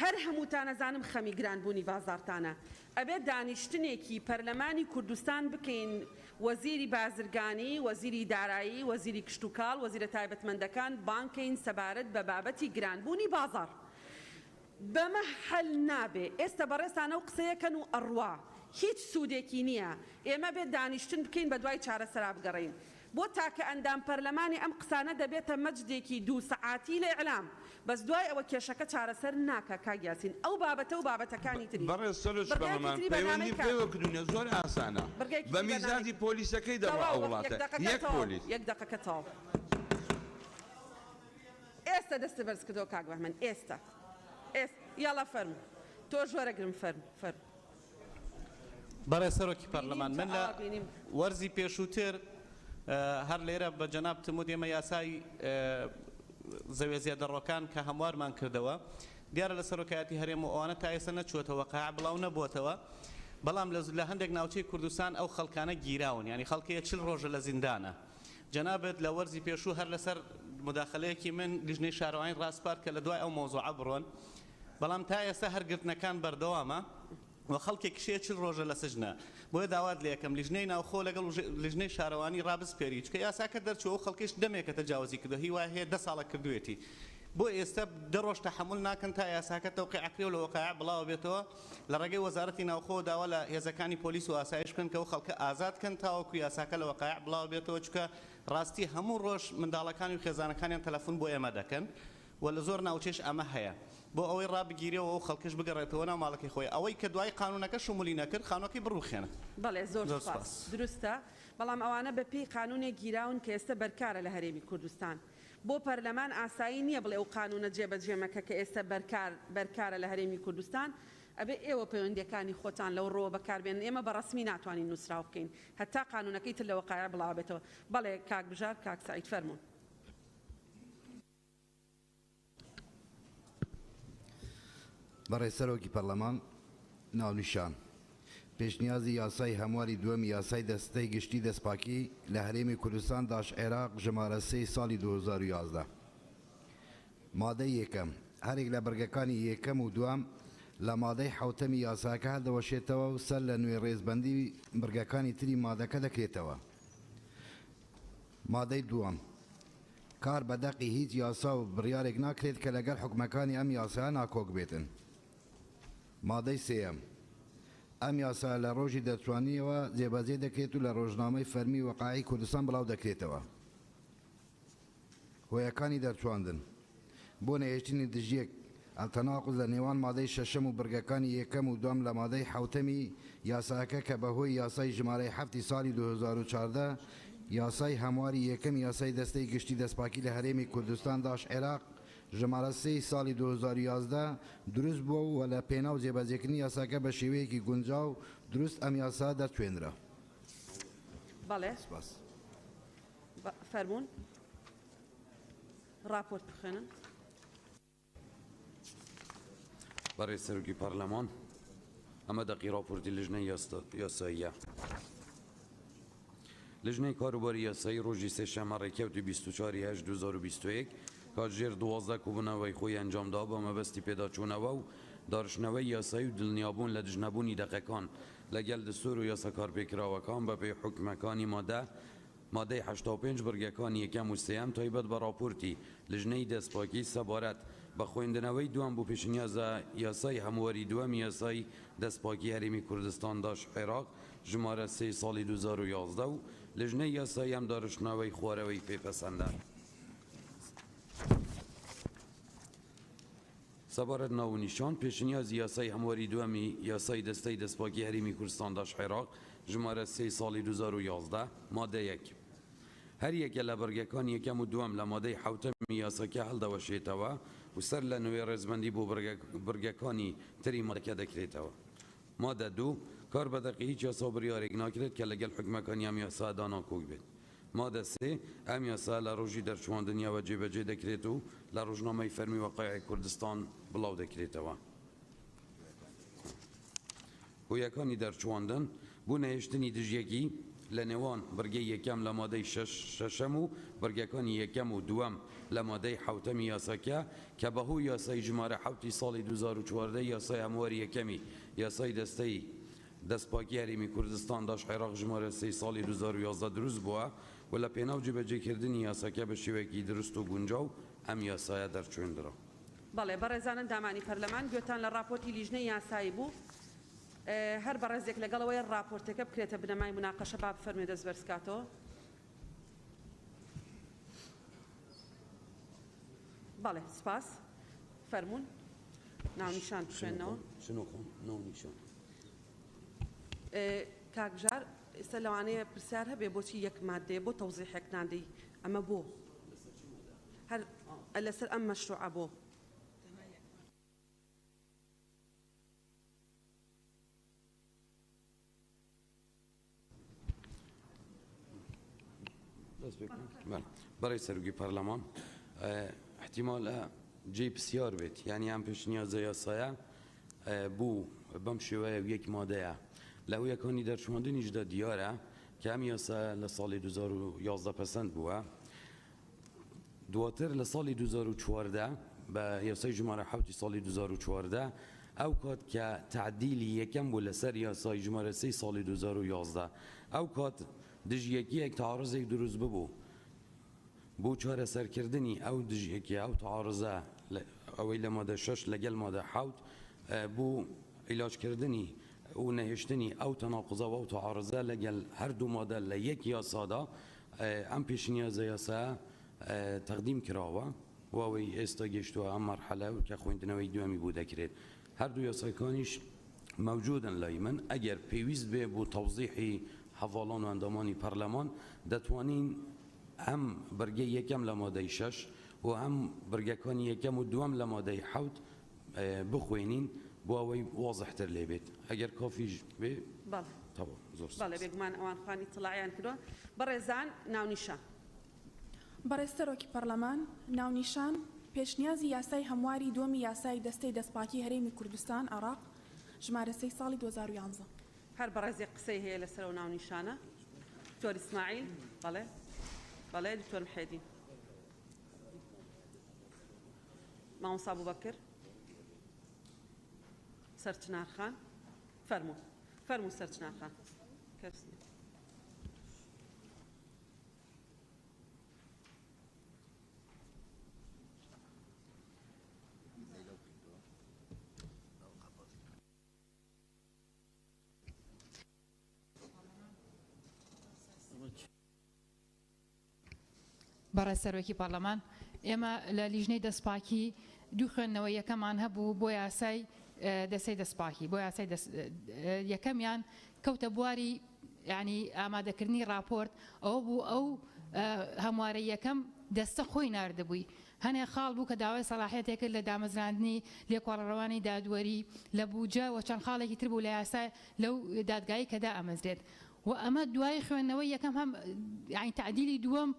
هەر هەمووتان نەزانم خەمی گرانبوونی بازارتانە ئەبێ دانیشتنێکی پەرلەمانی کوردستان بکەین وەزیری بازرگانی وەزیری دارایی وەزیری کشتتوکاڵ وەزیرە تایبەتمەندەکان بانکەین سەبارەت بە بابەتی گرانبوونی بازار بەمە هەل نابێ ئێستا بەڕێستانە و قسەیەکەن و ئەڕوا هیچ سوودێکی نییە ئێمە بێت دانیشتن بکەین بە دوای چارەسەرا بگەڕین بۆ تاکە ئەندام پەرلەمانی ئەم قسانە دەبێتە مەجدێکی 2 سەعاتی لە ئیعلام بەس دوای ئەوە کێشەکە چارەسەر ناکە کاگیاسین ئەو بابەتە و بابەتەکانی تری بەڕێز سەرۆک پەرلەمان پەیوەندی پێوە کردوونە زۆر ئاسانە بە میزانی پۆلیسەکەی دەڕوا ئەو وڵاتە یەک پۆلیس یەک دقەکە تاو ئێستا دەستە بەرز کردەوە کاک بەهمەن ئێستا یاڵا فەرمو تۆ ژوەرەگرم فەرمو بەڕێز سەرۆکی پەرلەمان من لە وەرزی پێشووتر هەر لێرە بە جەناب تمود ئێمە یاسای زەوێ زیادەڕۆکان کە هەموارمان کردەوە دیارە لە سەرۆکایەتی هەرێم و ئەوانە تا ئێستا نەچووەتەوە قاع بڵاو نەبووەتەوە بەڵام لە هەندێک ناوچەی کوردستان ئەو خەڵکانە گیراون ینی خەڵکەیە 40 ڕۆژە لە زیندانە جەنابێت لە وەرزی پێشوو هەر لەسەر مداخلەیەکی من لیژنەی شارەوانی ڕاستپار کە لە دوای ئەو مۆزوعە بڕۆن بەڵام تا ئێستا هەرگرتنەکان بەردەوامە و خەڵکێک کشەیە 40 ڕۆژە لە سژنە بۆیە داوات لە یەکەم لیژنەی ناوخۆ لەگەڵ لیژنەی شارەوانی ڕابسپێری چکە یاساکە دەرچووە خەڵکیش دەمێکە تەجاوزی کردو هیوای هەیە 10 ساڵە کردوێتی بۆ ئێستا 10 ڕۆژ تەحمل ناکەن تا یاساکە تەوقیعکرێ و لە وەقایع بڵاو بێتەوە لە ڕێگەی وەزارەتی ناوخۆ داوا لە هێزەکانی پۆلیس و ئاسایش بکەن کە ئەو خەڵکە ئازادکەن تاوەکو یاساکە لە وەقایع بڵاو بێتەوە چکە ڕاستی هەموو ڕۆژ منداڵەکانی و خێزانەکانیان تەلەفۆن بۆ ئێمە دەکەن و لە زۆر ناوچێش ئەمە هەیە بۆ ئەوەی ڕابگیرەوە ئەو خەڵکش بگەڕێتەوە ناو ماڵەکەی خۆی ئەوەی کە دوای قانونەکە شمولی نەکرد خانوەکەی بڕوخێنە بەڵێ زۆر سپاس دروستە بەڵام ئەوانە بە پێی قانونێک گیراون کە ئێستا بەرکارە لە هەرێمی کوردستان بۆ پەرلەمان ئاسایی نییە بڵێ ئەو قانونە جێبەجێمەکە کە ئێستا بەرکارە لە هەرێمی کوردستان ئەبێ ئێوە پەیوەندیەکانی خۆتان لەو ڕۆ بەکاربێن ئێمە بەڕسمی ناتوانین نووسراو بکەین هەتا قانونەکەی تر لە وەقایع بڵاو بێتەوە بەڵێ کاک بژار کاک سعید فەرموون بەڕێز سەرۆکی پەرلەمان ناونیشان پێشنیازی یاسای هەمواری دووەم یاسای دەستەی گشتی دەستپاکی لە هەرێمی کوردستان داش عێراق ژمارە 3 ساڵی 2011 مادەی یەکەم هەرێک لە بەرگەکانی یەکەم و دوام لە مادەی حوتەمی یاساکە هەردەوەشێتەوە و سەر لە نوێ ڕێزبەندی بەرگەکانی تری مادەکە دەکرێتەوە مادەی دووەم کار بەدەقی هیچ یاسا و بڕیارێک ناکرێت کە لەگەڵ حکومەکانی ئەم یاسایە ناکۆک بێتن مادەی سێەم ئەم یاسا لە ڕۆژی دەرچوانیەوە جێبەجێ دەکرێت و لە ڕۆژنامەی فەرمی وەقاعی کوردستان بڵاو دەکرێتەوە هۆیەکانی دەرچواندن بۆ نەهێشتنی دژیەک ئەلتەناقض لە نێوان مادەی شەشەم و بەرگەکانی یەکەم و دوام لە مادەی حوتەمی یاساکە کە بەهۆی یاسای ژمارەی 7 ساڵی 2014 یاسای هەمواری یەکەم یاسای دەستەی گشتی دەستپاکی لە هەرێمی کوردستان داش عێراق ژمارە 3 ساڵی 2011 دروست بووە و لە پێناو جێبەجێکردنی یاساکە بە شێوەیەکی گونجاو دروست ئەم یاسا دەرچوێنرا بەڵێ فەرموون راپۆرت بخوێنن بەڕێز سەرۆکی پەرلەمان ئەمە دەقی راپۆرتی لیژنەی یاساییە لیژنەی کاروباری یاسایی ڕۆژی سێشەممە ڕێکەوتی 24/8/2021 کاتژێر 12 کوبوونەوەی خۆی ئەنجامدا بە مەبەستی پێداچوونەوە و داڕشنەوەی یاسایی و دڵنیابوون لە دژنەبوونی دەقەکان لەگەڵ دستور و یاساکارپێکراوەکان بە پێی حکومەکانی مادەی 85 بەرگەکانی یەکەم و سێەم تایبەت بە راپۆرتی لیژنەی دەستپاکی سەبارەت بە خوێندنەوەی دوام بۆ پێشنیازە یاسای هەمواری دووەم یاسای دەستپاکی هەرێمی کوردستان داش عێراق ژمارە 3 ساڵی 2011 و لیژنەی یاسایی ئەم داڕشنەوەی خوارەوەی پێپەسەندە سەبارەت ناونیشان پێشنیازی یاسای هەمواری دووەمی یاسای دەستەی دەستپاکی هەرێمی کوردستان داش عێراق ژمارە 3 ساڵی 2011 مادە 1 هەر یەکە لە بەرگەکان یەکەم و دووەم لە مادەی حوتەمی یاساکە هەڵدەوەشێتەوە و سەر لە نوێ ڕێزبەندی بۆ بەرگەکانی تری مادەکە دەکرێتەوە مادە 2 کار بەدەقی هیچ یاسا و بڕیارێک ناکرێت کە لەگەڵ حکومەکانی ئەم یاسادا ناکۆک بێت مادە 3 ئەم یاسا لە ڕۆژی دەرچواندنیەوە جێبەجێ دەکرێت و لە ڕۆژنامەی فەرمی وەقایعی کوردستان بڵاو دەکرێتەوە هۆیەکانی دەرچواندن بوو نەهێشتنی دژیەکی لە نێوان بەرگەی یەکەم لە مادەی شەشەم و بەرگەکانی یەکەم و دووەم لە مادەی حوتەمی یاساکە کە بەهۆی یاسای ژمارە 7 ساڵی 2014 یاسای هەمواری یەکەمی یاسای دەستەی دەستپاکی هەرێمی کوردستان داش عێراق ژمارە 3 ساڵی 2011 دروست بووە و لە پێناو جێبەجێکردنی یاساکە بە شێوەیەکی دروست و گونجاو ئەم یاسایە دەرچوێندرا بەڵێ بەڕێزانن دامانی پەرلەمان گوێتان لە راپۆرتی لیژنەی یاسایی بوو هەر بەڕێزێک لەگەڵەوەی راپۆرتەکە بکرێتە بنەمای مناقەشە با بفەرمێ دەست بەرزکاتەوە بەڵێ سپاس فەرمونون ناونیشان بخوێنەوە کاکژار ئێستا لەوانەیە پرسیار هەبێ بۆچی یەک مادەیە بۆ تەوزیحێک نادەی ئەمە بۆ هەر لەسەر ئەم مەشروعە بۆ برای سەرۆکی پەرلەمان احتیمالە جێی پرسیار بێت یعنی ئەم پێشنیازە یاسایە بوو بەم شێوەیە یەک مادەیە لە هویەکانی دەرچووەندنیشدا دیارە کە ئەم یاسا لە ساڵی 2011 پەسەند بووە دواتر لە ساڵی 2014 بە یاسای ژمارە حوتی ساڵی 2014 ئەو کات کە تعدیلی یەکەم بوو لەسەر یاسای ژمارە 3 ساڵی 2011 ئەو کات دژیەکیەک تعارضێک دروست ببوو بۆ چارەسەرکردنی ئەو دژیەکی ئەو تعارضە ئەوەی لە مادە 6 لەگەڵ مادە حوت بۆ عیلاجکردنی و نەهێشتنی ئەو تەناقضە و ئەو تعارضە لەگەڵ هەردوو مادە لە یەک یاسادا ئەم پێشنیازە یاسا تەقدیم کراوە و ئەوەی ئێستا گەیشتووە ئەم مەرحەلە کە خوێندنەوەی دووەمی بوو دەکرێت هەردوو یاساکانیش موجودن لای من ئەگەر پێویست بێ بۆ تەوزیحی حەڤاڵان و ئەندامانی پەرلەمان دەتوانین ئەم بەرگەی یەکەم لە مادەی 6 و ئەم بەرگەکانی یەکەم و دووەم لە مادەی حوت بخوێنین بۆ ئەوەی وازحتر لێ بێت ئەگەر کافیش بێ بەڵێ بێگومان ئەوان خوانی تڵاعیان کردووە بەڕێزان ناونیشان بەڕێز سەرۆکی پەرلەمان ناونیشان پێشنیازی یاسای هەمواری دووەمی یاسای دەستەی دەستپاکی هەرێمی کوردستان عێراق ژمارە 3 ساڵی 2011 هەر بەڕێزێک قسەی هەیە لەسەر و ناونیشانە دکتۆر ئیسماعیل بەڵێ بەڵێ دکتۆر محێدین مامۆستا ئەبوبەکر سەرچنارخان فەرموو سەرچنارخان بەڕێز سەرۆکی پەرلەمان ئێمە لە لیژنەی دەستپاکی دوو خوێندنەوە یەکەمان هەبوو بۆ یاسای دەستەی دەستپاکی بۆ یاسای یەکەمیان کەوتە بواری ینی ئامادەکردنی راپۆرت ئەوە بوو ئەو هەموارە یەکەم دەستە خۆی ناردەبووی هەنێ خاڵ بوو کە داوای سەلاحیەتێک لە دامەزراندنی لێکۆڵەڕەوانی دادوەری لە بوجە و چەند خاڵێکی تر بوو لە یاسای لەو دادگایی کەدا ئەمەزرێت و ئەمە دوای خوێندنەوەی یەکەم هەم یعنی تعدیلی دووەم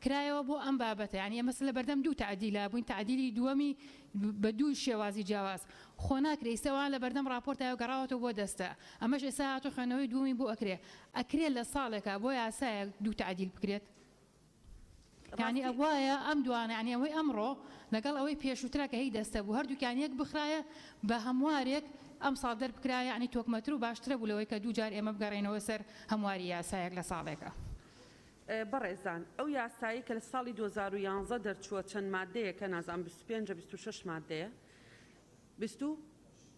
کرایەوە بۆ ئەم بابەتە ینی ئەمە لە بەردەم دوو تعدیلە بووین تعدیلی دووەمی بە دوو شێوازی جیاواز خۆ ناکرێ ئێستاوان لە بەردەم راپۆرتایە گەڕاوەتەوە بۆ دەستە ئەمەش ئێستا هاتۆ خوێندنەوەی دووەمی بۆ ئەکرێت لە ساڵێکە بۆ یاسایە دوو تعدیل بکرێت یعنی ئەوایە ئەم دوانە ینی ئەوەی ئەمڕۆ لەگەڵ ئەوەی پێشووترا کە هی دەستە بوو هەردووکیان یەک بخرایە بە هەموارێک ئەم ساڵ دەربکرایە ینی تۆکمەتر و باشترە بوو لەوەی کە دوو جار ئێمە بگەڕێنەوە سەر هەمواری یاسایەک لە ساڵێکە بەڕێزان ئەو یاسایی کە لە ساڵی 2011 دەرچووە چەند مادەیە کە نازان 25 26 مادەیە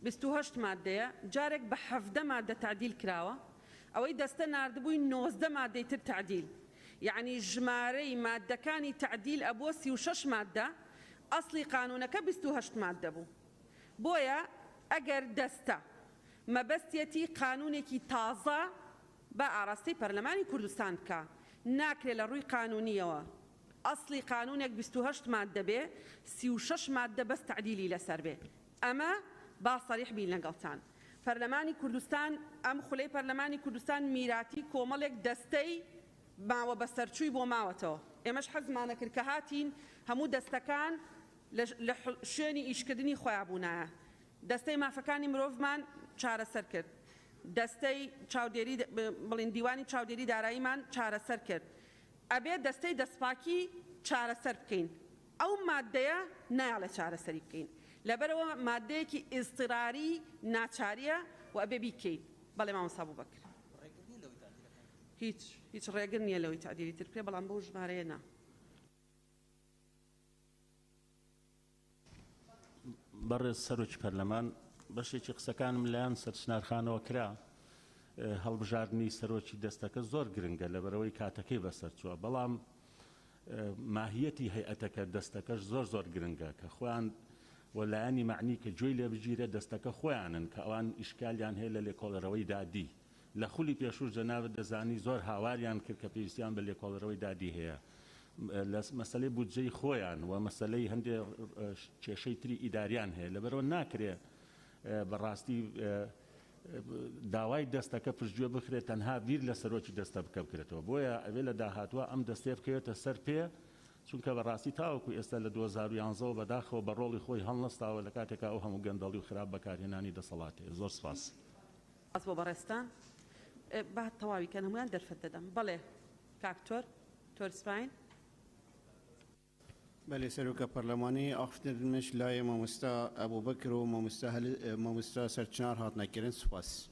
28 مادەیە جارێک بە 17 مادە تعدیل کراوە ئەوەی دەستە ناردبووی 19 مادەی تر تعدیل یعنی ژمارەی مادەکانی تعدیل ئەبووە 36 مادە ئەسڵی قانونەکە 28 مادە بوو بۆیە ئەگەر دەستە مەبەستێتی قانونێکی تازە بە ئاڕاستی پەرلەمانی کوردستان بکە ناکرێت لە ڕووی قانونیەوە ئەسڵی قانونێک 28 مادە بێ 36 مادە بەس تعدیلی لەسەر بێ ئەمە با سەریح بین لەگەڵتان پەرلەمانی کوردستان ئەم خولەی پەرلەمانی کوردستان میراتی کۆمەڵێک دەستەی ماوە بەسەرچووی بۆ ماوەتەوە ئێمەش حەزمانە کرد کە هاتین هەموو دەستەکان لە شوێنی ئیشکردنی خۆیان بوونایە دەستەی مافەکانی مرۆڤمان چارەسەر کرد دەستەی چاودێری بڵین دیوانی چاودێری داراییمان چارەسەر کرد ئەبێ دەستەی دەستپاکی چارەسەر بکەین ئەو مادەیە نایڵە چارەسەری بکەین لەبەرەوە مادەیەکی ئیزتراری ناچاریە و ئەبێ بیکەین بەڵێ مامۆستا ئەبوبەکر هیچ ڕێگر نییە لەوەی تعدیلی تر بکرێ بەڵام بەو ژمارەیە نا بەڕێز سەرۆکی پەرلەمان بەشێکی قسەکانم لایەن سەرچنارخانەوە کرا هەڵبژاردننی سەرۆکی دەستەکە زۆر گرنگە لەبەرەوەی کاتەکەی بەسەر چووە بەڵام ماهیەتی هەیئەتەکە دەستەکەش زۆر گرنگە کە خۆیان وەلایانی معنی کە گوێی لێ بگیرێت دەستەکە خۆیانن کە ئەوان ئیشکالیان هەیە لە لێکۆڵەرەوەی دادی لە خولی پێشوو جەنابەت دەزانی زۆر هاواریان کرد کە پێویستیان بە لێکۆڵەرەوەی دادی هەیە لە مەسەلەی بودجەی خۆیان و مەسەلەی هەندێک کێشەی تری ئیداریان هەیە لەبەرەوە ناکرێت بەڕاستی داوای دەستەکە پشتگوێ بخرێت تەنها بیر لە سەرۆکی دەستە بکەوێتەوە بۆیە ئەوێ لە داهاتوە ئەم دەستێ بکەوێتە سەر پێ چونکە بەڕاستی تاوەکو ئێستا لە 2011 بەداخەوە بە ڕۆڵی خۆی هەڵنەستاوە لە کاتێکا ئەو هەموو گەندەڵی و خراپ بەکارهێنانی دەسەڵاتێ زۆر سپاس بۆ بەڕێستان با تەواویکەن هەمویان دەرفەت دەدەم بەڵێ کاکتۆر تۆرسپاین بله سروک پارلمانی آفترمش لای مامستا ابوبکر و مامستا سرچنار هات نکردن سپاس.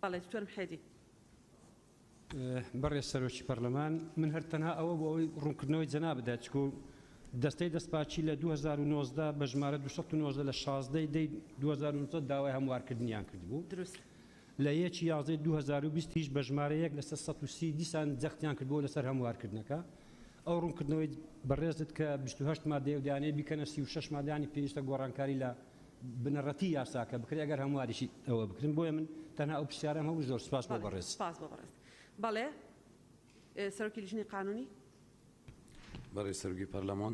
بله دکتور محیدی. برای سروکی پارلمان من هر تنها او رونکردنەوەی جناب داد چکو دەستەی دەستپاچی لە 2019 بە ژمارە 219 لە 16 دەی 2019 داوای هەموارکردنیان کرد بوو. دروست. لە 1 2020 هیچ بە ژمارە 1 لەسەر 130 دیسان جەختیان کردبوو لەسەر هەموارکردنەکە. ئەو ڕوونکردنەوەی بەڕێزت کە 28 مادەی و دانەیە بیکەنە 36 مادەیانی پێویستە گۆڕانکاری لە بنەڕەتی یاساکە بکرێت ئەگەر هەمواریشی ئەوە بکردن بۆیە من تەنها ئەو پرسیارەم هەموو زۆر سپاس بۆ بەڕێز. سپاس بۆ بەڕێز. بەڵێ سەرۆکی لیژنەی قانونی بەڕێز سەرۆکی پەرلەمان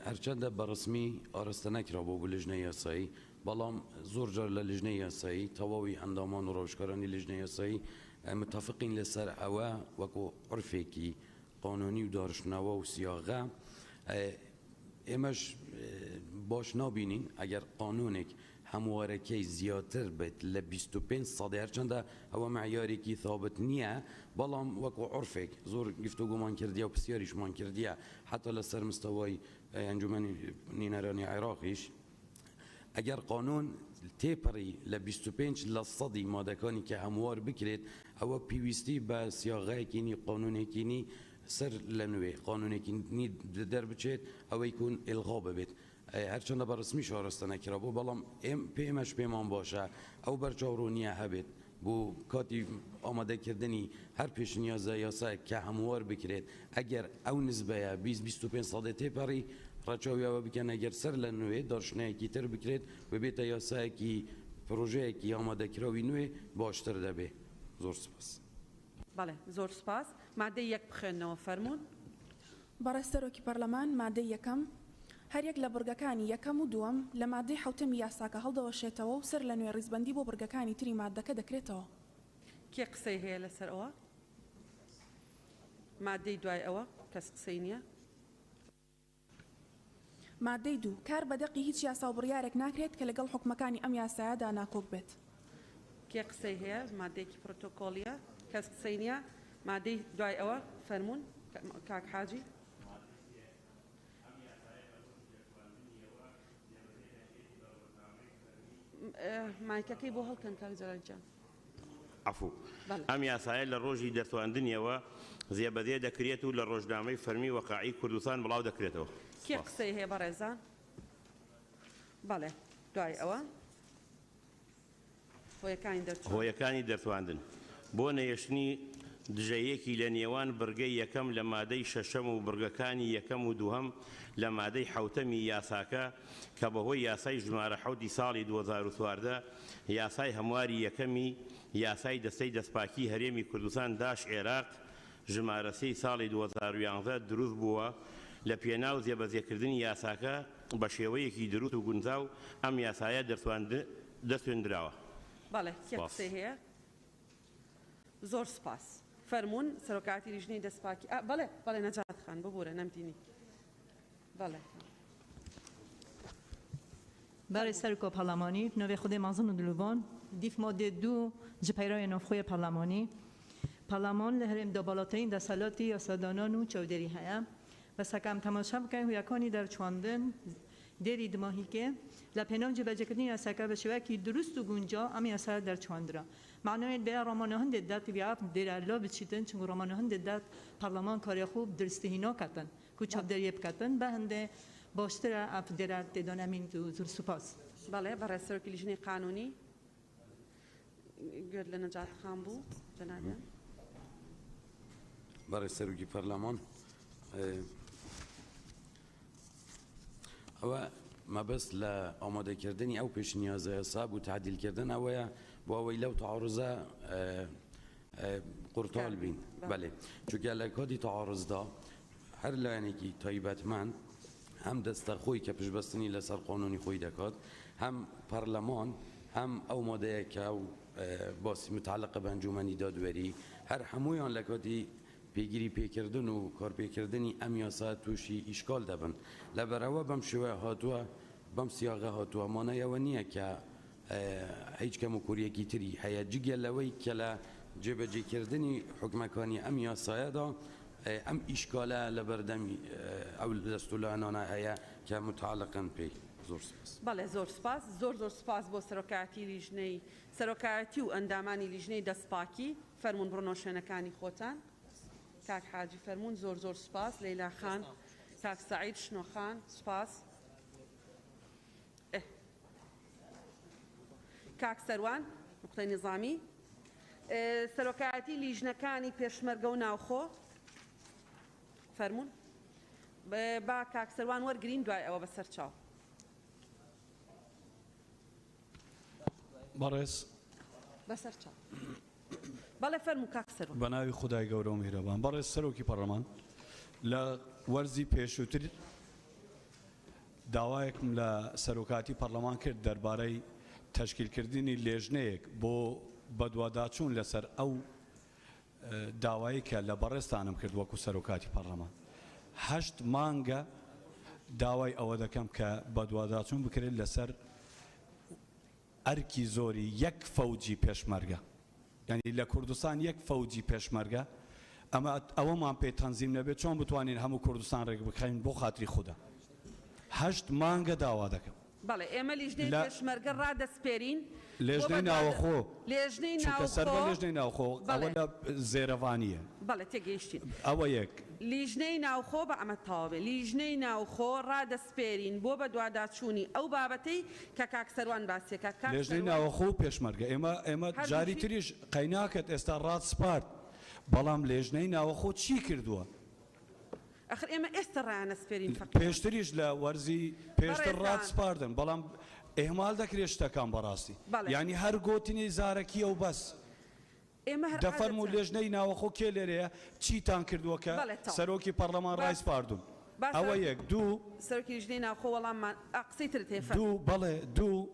هەرچەندە بەڕسمی ئاراستە نەکرا بۆ لیژنەی یاسایی بەڵام زۆر جار لە لیژنەی یاسایی تەواوی ئەندامان و ڕۆژکارانی لیژنەی یاسایی متفقین لەسەر ئەوە وەکو عورفێکی قانونی و دارشنەوە و سیاغە ئێمەش باش نابینین ئەگەر قانونێک هەموارەکەی زیاتر بێت لە 25 ساڵی هەرچەندە ئەوە معیارێکی ثابت نییە بەڵام وەکو عورفێک زۆر گفتوگومان کردیە و پرسیاریشمان کردیە حتا لەسەر مستەوای ئەنجومەنی نینەرانی عێراقیش ئەگەر قانون تێپەڕی لە 25 لە سەدی مادەکانی کە هەموار بکرێت ئەوە پێویستی بە سیاغایەکینی قانونێکینی سەر لە نوێ قانونێکی دەربچێت ئەوەی کون ئێلغا ببێت هەرچەندە بە ڕسمی شارەستە نەکرا بوو بەڵام پێمەش پێمان باشە ئەو بەرچاوڕوونیە هەبێت بۆ کاتی ئامادەکردنی هەر پێشنیازە یاسای کە هەموار بکرێت ئەگەر ئەو نسبەیە 20-25 ساڵێ تێپەڕی ڕەچاویەوە بکەن ئەگەر سەر لە نوێ داڕشنەیەکی تر بکرێت ببێتە یاسایەکی پرۆژەیەکی ئامادەکراوی نوێ باشتر دەبێت زۆر سپاس. بەڵێ زۆر سپاس مادەی یەک بخوێنەوە فەرموون. بەڕێز سەرۆکی پەرلەمان مادەی یەکەم هەریەک لە بورگەکانی یەکەم و دووەم لە مادەی حوتەمی یاساکە هەڵدەوەشێتەوە و سەر لە نوێ ڕیزبەندی بۆ بورگەکانی تری مادەکە دەکرێتەوە. کێ قسەی هەیە لەسەر ئەوە؟ مادەی دوای ئەوە کەس قسەی نییە؟ مادەی دوو کار بەدەقی هیچ یاسا و بڕیارێک ناکرێت کە لەگەڵ حکومەکانی ئەم یاسایەدا ناکۆک بێت. کێ قسەی هەیە مادەیەکی پرۆتۆکۆلیە کەس قسەی نییە؟ مادەی دوای ئەوە فەرموون کاک حاجی. مایکەکەی بۆ هەڵکەن کاک جەلالجان. عفو ئەم یاسایە لە ڕۆژی دەرتواندنیەوە زیێبەدێ دەکرێت و لە ڕۆژنامەی فەرمی وەقاعی کوردستان بڵاو دەکرێتەوە. کێ قسەی هەیە بەڕێزان؟ بەڵێ دوای ئەوە هۆیەکانی دەرتواندن بۆ نەیەشتنی دژەیەکی لە نێوان بڕگەی یەکەم لە مادەی شەشەم و بڕگەکانی یەکەم و دووهەم لە مادەی حوتەمی یاساکە کە بەهۆی یاسای ژمارە حوتی ساڵی 2014 یاسای هەمواری یەکەمی یاسای دەستەی دەستپاکی هەرێمی کوردستان داش عێراق ژمارە 3 ساڵی 2011 دروست بووە لە پێناو جێبەجێکردنی یاساکە بە شێوەیەکی دروست و گونجاو ئەم یاسایە دەستێنراوە. بەڵێ کێ قسەی هەیە؟ زۆر سپاس. فەرموون سەرۆکاتی لیژنەی دەستپاکی بەڵێ نەجات خان ببوورە نەمدینی. بەڵێ. برای سرکو پارلمانی نوی خود مازن و دلوان دیف ماده 2 جپیرای نوخوی پارلمانی پارلمان لهرم دو بالاترین دستالاتی یاسادانان و چودری هیا و سکم تماشا بکنیم هویکانی در چواندن دیری دماهی که لپنام جبه‌جکردنی یاساکا به شوکی درست و گنجا امی یاسا در چواندرا معنای به رامانه هند داد بیاب در الله بچیدن چون رامانه هند داد پارلمان کاری خوب درستهینا کردن کوچاب دریاب کردن به هنده باشتر اف در تدانمین زور سپاس. بله برای سرۆکی لیژنەی قانونی گوێت لە نەجات خان بوو جەنابیان. برای سەرۆکی پەرلەمان ئەوە مەبەست لە ئامادەکردنی ئەو پێشنیازە ساب و تعدیلکردن ئەوەیە بۆ ئەوەی لەو تعارضە قورتال بین بەێ چونکە لە کۆدی تعارضدا هەر لایەنێکی تایبەتمەند هەم دەستە خۆی کە پشبەستنی لەسەر قانونی خۆی دەکات هەم پەرلەمان هەم ئەو مادەیە کە ئەو باسی متعلقە بە ئەنجومەنی دادوەری هەر هەموویان لە کاتی پێگیری پێکردن و کارپێکردنی ئەم یاسا تووشی ئیشکال دەبن لەبەرەوە بەم شێوە هاتووە بەم سیاغە هاتووە مانایەوە نییە کە هیچ کەم و کوریەکی تری هەیە جگە لەوەی کە لە جێبەجێکردنی حکومەکانی ئەم یاسایەدا ئەم ئیشکالە لە بەردەمی ئەو دەستوولانانە هەیە کە متعلقن پێی زۆر سپاس. بەڵێ زۆر سپاس زۆر سپاس بۆ سەرۆکایەتی لیژنەی سەرۆکایەتی و ئەندامانی لیژنەی دەستپاکی فەرمونون بڕۆنەوە شوێنەکانی خۆتان کاک حاجی فەرمونون زۆر سپاس لەیلا خان کاک سەعید شنۆخان سپاس کاک سەروان نقطەی نظامی سەرۆکایەتی لیژنەکانی پێشمەرگە و ناوخۆ فەرمونون با کاک سەروان وەرگرین دوای ئەوە بەسەر چاو بەڕێز بەسەر چاو بەڵێ فەرموو کاک سەروان بە ناوی خودای گەورە و میهرەبان بەڕێز سەرۆکی پەرلەمان لە وەرزی پێشووتر داوایەکم لە سەرۆکاتی پەرلەمان کرد دەربارەی تەشکیلکردنی لێژنەیەک بۆ بەدواداچوون لەسەر ئەو داوایی کە لە بەڕێستانم کرد وەکو سەرۆکاتی پەرلەمان 8 مانگە داوای ئەوە دەکەم کە بەدواداچوون بکرێت لەسەر ئەرکی زۆری یەک فەوجی پێشمەرگە یعنی لە کوردستان یەک فەوجی پێشمەرگە ئەمە ئەوەمان پێ تەنزیم نەبێت چۆن بتوانین هەموو کوردستان ڕێک بخەین بۆ خاتری خوددا 8 مانگە داوا دەکەم بەڵێ ئێمە لیژنەی پێشمەرگە ڕادەسپێرین لێژنەی ناوەخۆ لێژنەی چونکە سەر بە لێژنەی ناوخۆ ئەوە لە زێرەوانیە بەڵێ تێگەیشتین ئەوە یەک لیژنەی ناوخۆ بە ئەمە تاوابێ لیژنەی ناوخۆ ڕادەسپێرین بۆ بە دواداچوونی ئەو بابەتەی کە کاک سەروان باسیەکە لێژنەی ناوەخۆ و پێشمەرگە ئێمە جاری تریش قەیناکەت ئێستا ڕات سپارت بەڵام لێژنەی ناوەخۆ چی کردووە ئەخر ئێمە ئێستا ڕایانەسپێرین پێشتریش لە وەرزی پێشتر ڕات سپاردن بەڵام ئێمال دەکرێت شتەکان بەڕاستی ینی هەر گوتنی زارەکیە و بەس دەفەرمو لێژنەی ناوەخۆ کێ لێرەیە چیتان کردووە کە سەرۆکی پەرلەمان ڕای سپاردون ئەوە یەک دوو سەرۆکی لیژنەی ناوخۆ وەڵاممان قسەی ترت هەیە دوو بەڵێ دوو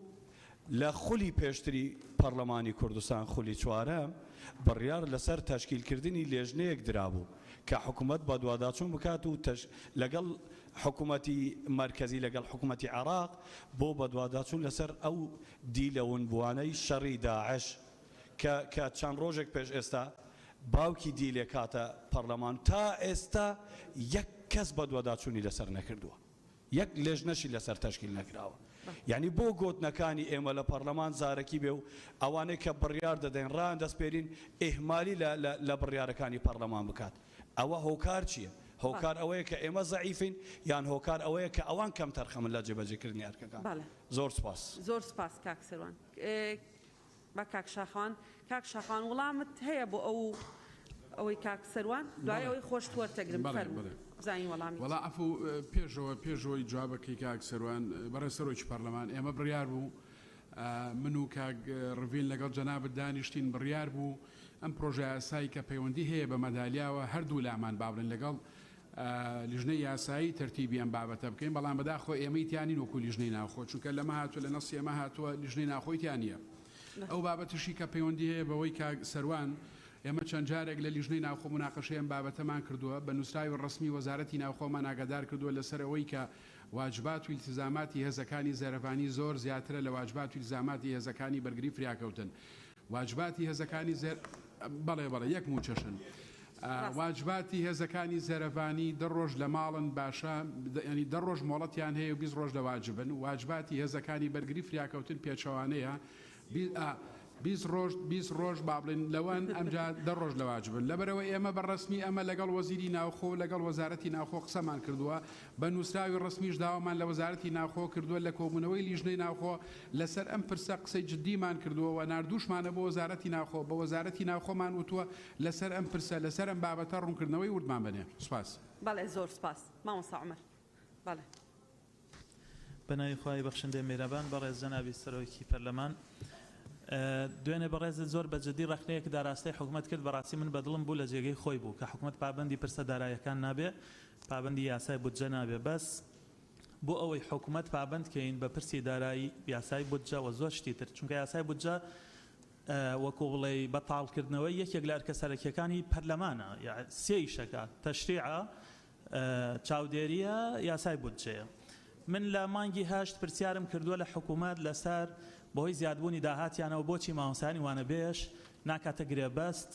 لە خولی پێشتری پەرلەمانی کوردستان خولی چوارەم بڕیار لەسەر تەشکیلکردنی لێژنەیەک درابوو کە حکوومەت بە دواداچوون بکات و لەگەڵ حکوومەتی مرکزی لەگەڵ حکوومەتی عێراق بۆ بە دواداچوون لەسەر ئەو دیلەون بوانەی شەڕی داعش کە چەند ڕۆژێک پێش ئێستا باوکی دیلێ کاتە پەرلەمان تا ئێستا یەک کەس بە دواداچوونی لەسەر نەکردووە یەک لێژنەشی لەسەر تەشکیل نەکراوە یعنی بۆ گۆتنەکانی ئێمە لە پەرلەمان زارەکی بێ و ئەوانەی کە بڕیار دەدەین ڕان دەستپێرین ئێهمالی لە بڕیارەکانی پەرلەمان بکات ئەوە هۆکار چییە؟ هۆکار ئەوەیە کە ئێمە زەعیفین یان هۆکار ئەوەیە کە ئەوان کەم تەرخەمن لە جێبەجێکردنی ئەرکەکان زۆر سپاس زۆر سپاس کاک سەروان بە کاک شاخان وڵامت هەیە بۆ ئەوەی کاک سەروان دوای ئەوەی خۆش وەرتەگرم زانی وەڵامی وەڵا ئەفو پێشەوەی جوابەکەی کاک سەروان بەڕێ سەرۆکی پەرلەمان ئێمە بڕیار بوو من و کاک ڕڤین لەگەڵ جەنابەت دانیشتین بڕیار بوو ئەم پرۆژە یاسایی کە پەیوەندی هەیە بە مەدالیاوە هەردوو لامان باڵێن لەگەڵ لیژنەی یاسایی تەرتیبی ئەم بابەتە بکەین بەڵام بەداخۆ ئێمەی تیانی وەکو لیژنەی ناوخۆ چونکە لەمە هاتووە لە نەسی ئێمە هاتووە لیژنەی ناوخۆی تیانە ئەو بابەتشی کە پەیوەندی هەیە بەوەی کاک سەروان ئێمە چەند جارێک لە لیژنەی ناوخۆ مناقەشەیەم بابەتەمان کردووە بە نووسراوی ڕسمی وەزارەتی ناوخۆمان ئاگادار کردووە لەسەرەوەی کە واجبات و التزاماتی هێزەکانی زێرەڤانی زۆر زیاترە لە واجبات و التزاماتی هێزەکانی بەرگری فریاکەوتن واجباتی هێزەکانی بەڵێ یەک موچەشن واجباتی هێزەکانی زێرەڤانی دە ڕۆژ لە ماڵن باشە ینی دە ڕۆژ مۆڵەتیان هەیە و 20 ڕۆژ لە واجبن واجباتی هێزەکانی بەرگری فریاکەوتن پێچەوانەیە 20 ڕۆژ با بڵێن لەوان ئەمجا 10 ڕۆژ لەواجبن لەبەرەوە ئێمە بەڕسمی ئەمە لەگەڵ وەزیری ناوخۆ لەگەڵ وەزارەتی ناوخۆ قسەمان کردووە بە نووسراوی ڕسمیش داوامان لە وەزارەتی ناوخۆ کردووە لە کۆبوونەوەی لیژنەی ناوخۆ لەسەر ئەم پرسە قسەی جدیمان کردووە و ناردووشمانە بۆ وەزارەتی ناوخۆ بە وەزارەتی ناوخۆمان وتووە لەسەر ئەم پرسە لەسەر ئەم بابەتە ڕوونکردنەوەی وردمان بنێ سوپاس بەڵێ زۆر سپاس مامۆستا عومەر بەڵێ بەناوی خوای بەخشندەی میرەبان بەڕێز جەنابی سەرۆکی پەرلەمان دوێنێ بەڕێزت زۆر بەجددی ڕخنەیەک داراستەی حکوومەت کرد بەڕاستی من بەدڵم بوو لە جێگەی خۆی بوو کە حکوومەت پابندی پرسە داراییەکان نابێ پابندی یاسای بودجە نابێ بەس بۆ ئەوەی حکوومەت پابندکەین بە پرسی دارایی یاسای بودجە و زۆر شتی تر چونکە یاسای بودجە وەکو بڵێ بەتاڵکردنەوەی یەکێک لە ئەرکە سەرەکیەکانی پەرلەمانە سێی شەکە تەشریعە چاودێریە یاسای بودجەیە من لە مانگی هەشت پرسیارم کردووە لە حکوومەت لەسەر بۆی زیادبوونی داهاتیانەوە بۆچی مامۆستایانی وانە بێش ناکاتە گرێبەست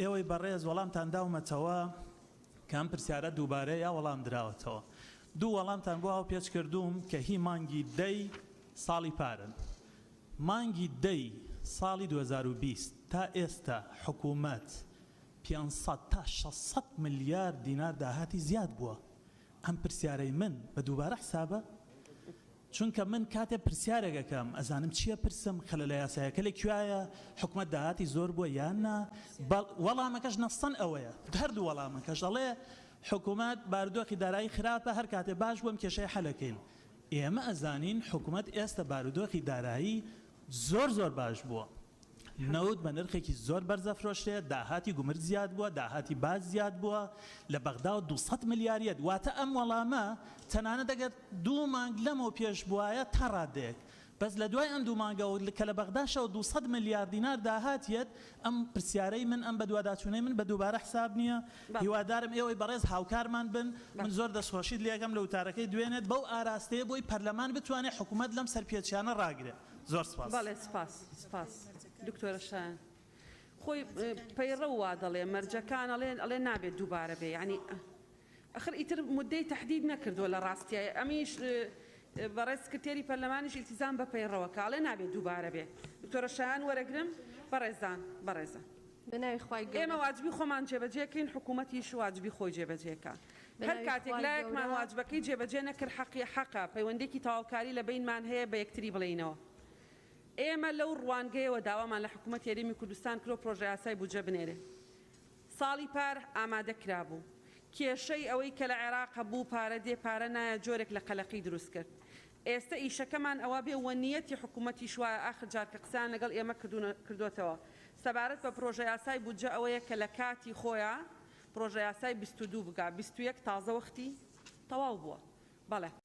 ئێوەی بەڕێز وەڵامتان داومەتەوە کە ئەم پرسیارە دووبارەی یا وەڵام دراوەتەوە دوو وەڵامتان بۆ ئەو پێچ کردووم کە هی مانگی دەی ساڵی پارن مانگی دەی ساڵی 2020 تا ئێستا حکوومەت 500 تا 600 ملیار دینار داهاتی زیاد بووە ئەم پرسیارەی من بە دووبارە حسابە چونکە من کاتێ پرسیارێکەکەم ئەزانم چییە پرسم خەلە لە یاسایەکە لە کوایە حکوومەت داهاتی زۆر بووە یان نا وەڵامەکەش نەستەن ئەوەیە هەردوو وەڵامەکەش ئەڵێ حکوومەت بارودۆخی دارایی خراپە هەر کاتێ باش بووم کێشەی حەلەکەین ئێمە ئەزانین حکوومەت ئێستا بارودۆخی دارایی زۆر باش بووە نەوت بە نرخێکی زۆر بەرزە فرۆشتێ داهاتی گومرگ زیاد بووە داهاتی باز زیاد بووە لە بەغدا و 200 ملیاریەت واتە ئەم وەڵامە تەنانەت ئەگەر دوو مانگ لەمەوە پێش بووایە تا ڕادێک بەس لە دوای ئەم دوو مانگەوە کە لە بەغداشەوە 200 ملیار دینار داهاتیت ئەم پرسیارەی من ئەم بەدواداچوونەی من بە دووبارە حساب نییە هیوادارم ئێوەی بەڕێز هاوکارمان بن من زۆر دەستخۆشیت لێەکەم لە وتارەکەی دوێنێت بەو ئاراستەیە بۆی پەرلەمان بتوانێت حکوومەت لەم سەرپێچیانە ڕاگرێت زۆر سپاس بەڵێ سپاس دکتۆرە شایان خۆی پەیڕە وا دەڵێ مەرجەکان ئەڵێ نابێت دووبارە بێ ینی ئەخر ئیتر مدەی تهدید نەکردووە لە ڕاستیایە ئەمیش بەڕێز سکرتێری پەرلەمانیش ئیلتیزام بە پەیڕەوەکە ئەڵێ نابێت دووبارە بێ دکتۆرە شایان وەرەگرم بەڕێزە ئێمە واجبی خۆمان جێبەجێکەین حکوومەتیش واجبی خۆی جێبەجێکە هەر کاتێک لایەکمان واجبەکەی جێبەجێ نەکرد حەقە پەیوەندێکی تاواکاری لە بینمان هەیە بە یەکتری بڵێینەوە ئێمە لەو ڕوانگەیەوە داوامان لە حکوومەت یاریمی کوردستان کرۆ پرۆژە یاسای بودجە بنێرێ ساڵی پار ئامادە کرابوو کێشەی ئەوەی کە لە عێراق بوو پارە دێ پارە نایە جۆرێک لە قەلەقی دروست کرد ئێستا ئیشەکەمان ئەوە بێ وەنیەتی حکوومەتی شوایە ئاخر جار کە قسان لەگەڵ ئێمە کردوتەوە سەبارەت بە پرۆژە یاسای بودجە ئەوەیە کە لە کاتی خۆیان پرۆژە یاسای 22 بگا 21 تازە وەختی تەواو بووە بەڵێ